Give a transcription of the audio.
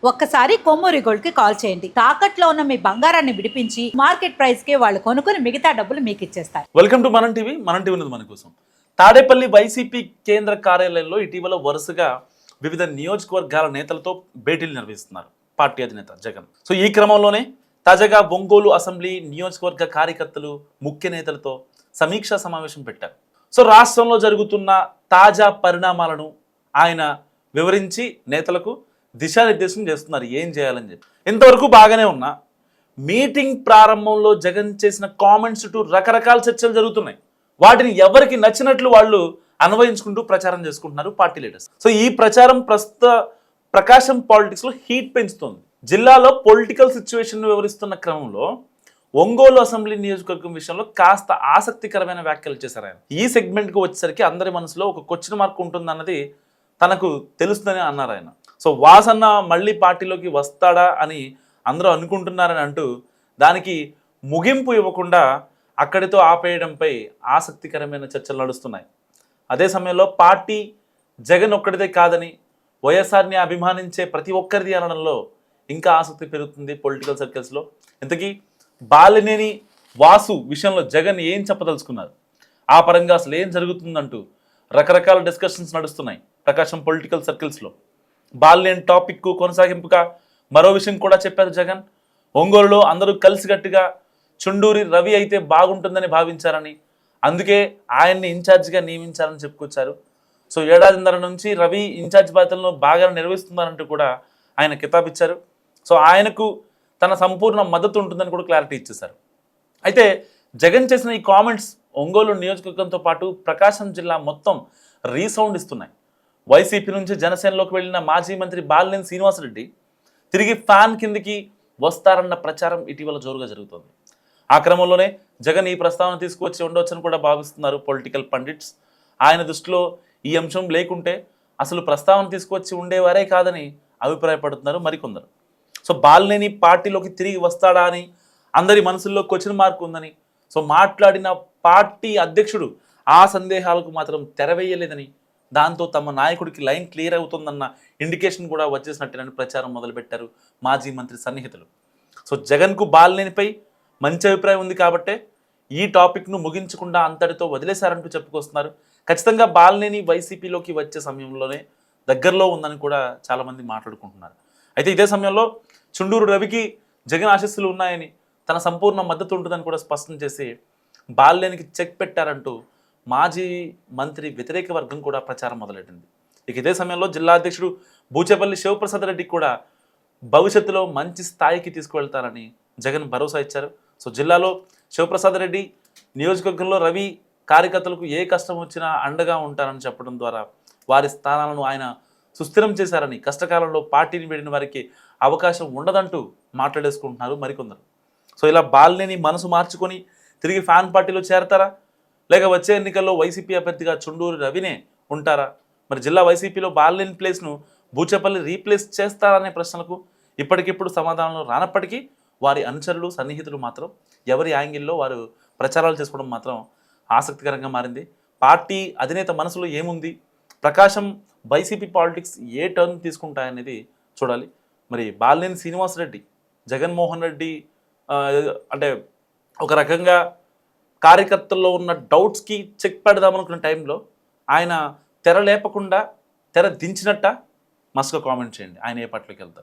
ఒక్కసారి కొమ్మూరి గోల్డ్ కి కాల్ చేయండి. తాకట్లో ఉన్న మీ బంగారాన్ని విడిపించి మార్కెట్ ప్రైస్ కి వాళ్ళు కొనుక్కుని మిగతా డబ్బులు మీకు ఇచ్చేస్తారు. వెల్కమ్ టు మనం టీవీ. మనం టీవీ ఉన్నది మన కోసం. తాడేపల్లి వైసీపీ కేంద్ర కార్యాలయంలో ఇటీవల వరుసగా వివిధ నియోజకవర్గాల నేతలతో భేటీలు నిర్వహిస్తున్నారు పార్టీ అధినేత జగన్. సో ఈ క్రమంలోనే తాజాగా ఒంగోలు అసెంబ్లీ నియోజకవర్గ కార్యకర్తలు ముఖ్య నేతలతో సమీక్షా సమావేశం పెట్టారు. సో రాష్ట్రంలో జరుగుతున్న తాజా పరిణామాలను ఆయన వివరించి నేతలకు దిశానిర్దేశం చేస్తున్నారు ఏం చేయాలని చెప్పి. ఇంతవరకు బాగానే ఉన్నా మీటింగ్ ప్రారంభంలో జగన్ చేసిన కామెంట్స్ చుట్టూ రకరకాల చర్చలు జరుగుతున్నాయి. వాటిని ఎవరికి నచ్చినట్లు వాళ్ళు అన్వయించుకుంటూ ప్రచారం చేసుకుంటున్నారు పార్టీ లీడర్స్. సో ఈ ప్రచారం ప్రస్తుత ప్రకాశం పాలిటిక్స్ లో హీట్ పెంచుతోంది. జిల్లాలో పొలిటికల్ సిచ్యువేషన్ వివరిస్తున్న క్రమంలో ఒంగోలు అసెంబ్లీ నియోజకవర్గం విషయంలో కాస్త ఆసక్తికరమైన వ్యాఖ్యలు చేశారు ఆయన. ఈ సెగ్మెంట్ కు వచ్చేసరికి అందరి మనసులో ఒక క్వశ్చన్ మార్క్ ఉంటుందన్నది తనకు తెలుస్తుందని అన్నారు ఆయన. సో వాసన్న మళ్ళీ పార్టీలోకి వస్తాడా అని అందరూ అనుకుంటున్నారని అంటూ దానికి ముగింపు ఇవ్వకుండా అక్కడితో ఆపేయడంపై ఆసక్తికరమైన చర్చలు నడుస్తున్నాయి. అదే సమయంలో పార్టీ జగన్ ఒక్కడిదే కాదని వైఎస్ఆర్ని అభిమానించే ప్రతి ఒక్కరిది అనడంలో ఇంకా ఆసక్తి పెరుగుతుంది పొలిటికల్ సర్కిల్స్లో. ఇంతకీ బాలినేని వాసు విషయంలో జగన్ ఏం చెప్పదలుచుకున్నారు, ఆ పరంగా అసలు ఏం జరుగుతుందంటూ రకరకాల డిస్కషన్స్ నడుస్తున్నాయి ప్రకాశం పొలిటికల్ సర్కిల్స్లో. బాలినేని టాపిక్కు కొనసాగింపుగా మరో విషయం కూడా చెప్పారు జగన్. ఒంగోలులో అందరూ కలిసికట్టుగా చుండూరి రవి అయితే బాగుంటుందని భావించారని, అందుకే ఆయన్ని ఇన్ఛార్జిగా నియమించారని చెప్పుకొచ్చారు. సో ఏడాదిన్నర నుంచి రవి ఇన్ఛార్జ్ బాధ్యతలను బాగా నిర్వహిస్తున్నారంటూ కూడా ఆయన కితాబిచ్చారు. సో ఆయనకు తన సంపూర్ణ మద్దతు ఉంటుందని కూడా క్లారిటీ ఇచ్చేశారు. అయితే జగన్ చేసిన ఈ కామెంట్స్ ఒంగోలు నియోజకవర్గంతో పాటు ప్రకాశం జిల్లా మొత్తం రీసౌండ్ ఇస్తున్నాయి. వైసీపీ నుంచి జనసేనలోకి వెళ్లిన మాజీ మంత్రి బాలినేని శ్రీనివాసరెడ్డి తిరిగి ఫ్యాన్ కిందికి వస్తారన్న ప్రచారం ఇటీవల జోరుగా జరుగుతోంది. ఆ క్రమంలోనే జగన్ ఈ ప్రస్తావన తీసుకువచ్చి ఉండవచ్చని కూడా భావిస్తున్నారు పొలిటికల్ పండిట్స్. ఆయన దృష్టిలో ఈ అంశం లేకుంటే అసలు ప్రస్తావన తీసుకువచ్చి ఉండేవారే కాదని అభిప్రాయపడుతున్నారు మరికొందరు. సో బాలినేని పార్టీలోకి తిరిగి వస్తాడా అని అందరి మనసుల్లో క్వశ్చన్ మార్క్ ఉందని, సో మాట్లాడిన పార్టీ అధ్యక్షుడు ఆ సందేహాలకు మాత్రం తెరవేయలేదని, దాంతో తమ నాయకుడికి లైన్ క్లియర్ అవుతుందన్న ఇండికేషన్ కూడా వచ్చేసినట్టేనని ప్రచారం మొదలుపెట్టారు మాజీ మంత్రి సన్నిహితులు. సో జగన్కు బాలినేనిపై మంచి అభిప్రాయం ఉంది కాబట్టే ఈ టాపిక్ను ముగించకుండా అంతటితో వదిలేశారంటూ చెప్పుకొస్తున్నారు. ఖచ్చితంగా బాలినేని వైసీపీలోకి వచ్చే సమయంలోనే దగ్గరలో ఉందని కూడా చాలామంది మాట్లాడుకుంటున్నారు. అయితే ఇదే సమయంలో చుండూరు రవికి జగన్ ఆశీస్సులు ఉన్నాయని, తన సంపూర్ణ మద్దతు ఉంటుందని కూడా స్పష్టం చేసి బాలినేనికి చెక్ పెట్టారంటూ మాజీ మంత్రి వ్యతిరేక వర్గం కూడా ప్రచారం మొదలెట్టింది. ఇక ఇదే సమయంలో జిల్లా అధ్యక్షుడు బూచేపల్లి శివప్రసాద్ రెడ్డికి కూడా భవిష్యత్తులో మంచి స్థాయికి తీసుకువెళ్తారని జగన్ భరోసా ఇచ్చారు. సో జిల్లాలో శివప్రసాద్ రెడ్డి నియోజకవర్గంలో రవి కార్యకర్తలకు ఏ కష్టం వచ్చినా అండగా ఉంటారని చెప్పడం ద్వారా వారి స్థానాలను ఆయన సుస్థిరం చేశారని, కష్టకాలంలో పార్టీని వీడిన వారికి అవకాశం ఉండదంటూ మాట్లాడేసుకుంటున్నారు మరికొందరు. సో ఇలా బాలినేని మనసు మార్చుకొని తిరిగి ఫ్యాన్ పార్టీలో చేరతారా, లేక వచ్చే ఎన్నికల్లో వైసీపీ అభ్యర్థిగా చుండూరు రవినే ఉంటారా, మరి జిల్లా వైసీపీలో బాలినేని ప్లేస్ను బూచేపల్లి రీప్లేస్ చేస్తారనే ప్రశ్నలకు ఇప్పటికిప్పుడు సమాధానాలు రానప్పటికీ వారి అనుచరులు సన్నిహితులు మాత్రం ఎవరి యాంగిల్లో వారు ప్రచారాలు చేసుకోవడం మాత్రం ఆసక్తికరంగా మారింది. పార్టీ అధినేత మనసులో ఏముంది, ప్రకాశం వైసీపీ పాలిటిక్స్ ఏ టర్న్ తీసుకుంటాయనేది చూడాలి. మరి బాలినేని శ్రీనివాసరెడ్డి జగన్మోహన్ రెడ్డి అంటే ఒక రకంగా కార్యకర్తల్లో ఉన్న డౌట్స్కి చెక్ పెడదామనుకున్న టైంలో ఆయన తెర లేపకుండా తెర దించినట్ట మస్తుగా కామెంట్ చేయండి ఆయన ఏ పార్టీలోకి వెళ్తారు.